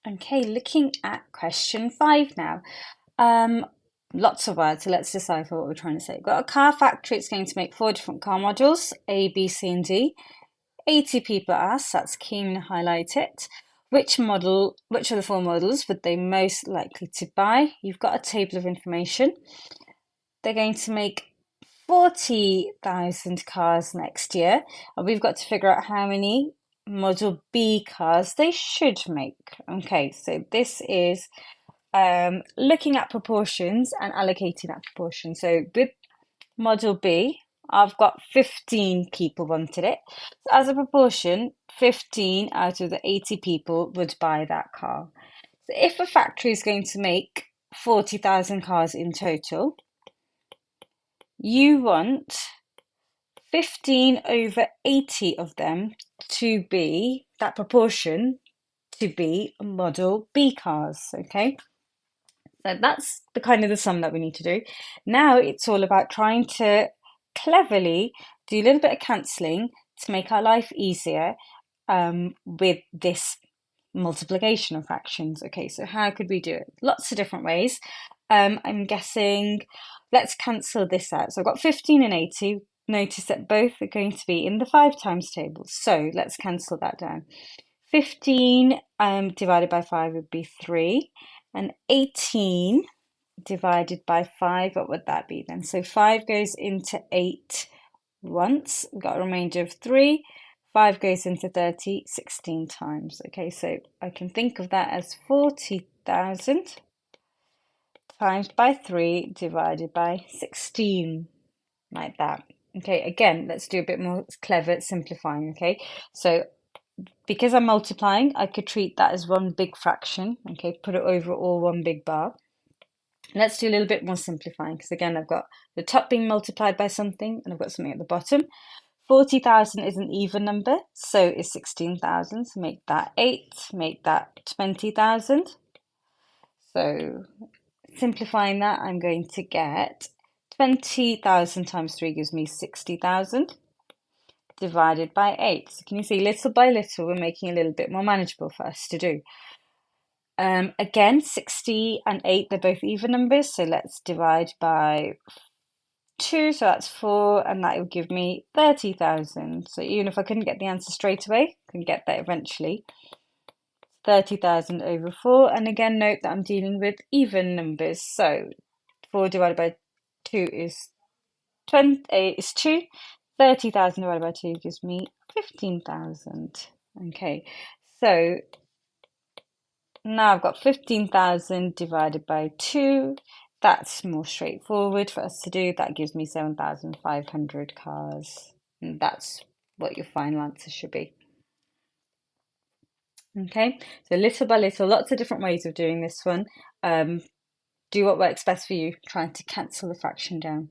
Okay, looking at question 5 now. Lots of words, so let's decipher what we're trying to say. We've got a car factory, it's going to make 4 different car models, A, B, C, and D. 80 people are asked, that's key, I'm going to highlight it. Which of the 4 models would they most likely to buy? You've got a table of information. They're going to make 40,000 cars next year, and we've got to figure out how many Model B cars they should make. Okay, so this is looking at proportions and allocating that proportion. So with Model B, I've got 15 people wanted it. So as a proportion, 15 out of the 80 people would buy that car. So if a factory is going to make 40,000 cars in total, you want 15 over 80 of them to be, that proportion, to be Model B cars, okay? So that's the kind of the sum that we need to do. Now it's all about trying to cleverly do a little bit of cancelling to make our life easier with this multiplication of fractions. Okay, so how could we do it? Lots of different ways. I'm guessing, let's cancel this out. So I've got 15 and 80. Notice that both are going to be in the 5 times table. So let's cancel that down. 15 divided by 5 would be 3. And 18 divided by 5, what would that be then? So 5 goes into 8 once. We've got a remainder of 3. 5 goes into 30 16 times. Okay, so I can think of that as 40,000 times by 3 divided by 16, like that. Okay, again, let's do a bit more clever simplifying. Okay, so because I'm multiplying, I could treat that as one big fraction. Okay, put it over all one big bar. Let's do a little bit more simplifying, because again, I've got the top being multiplied by something and I've got something at the bottom. 40,000 is an even number, so is 16,000. So make that 8, make that 20,000. So simplifying that, I'm going to get 20,000 times 3 gives me 60,000 divided by 8. So can you see, little by little, we're making a little bit more manageable for us to do. Again, 60 and 8, they're both even numbers, so let's divide by 2, so that's 4, and that will give me 30,000. So even if I couldn't get the answer straight away, I can get that eventually. 30,000 over 4, and again, note that I'm dealing with even numbers, so 4 divided by 2 is 2. 30,000 divided by 2 gives me 15,000. Okay, so now I've got 15,000 divided by 2. That's more straightforward for us to do. That gives me 7,500 cars. And that's what your final answer should be. Okay, so little by little, lots of different ways of doing this one. Do what works best for you, trying to cancel the fraction down.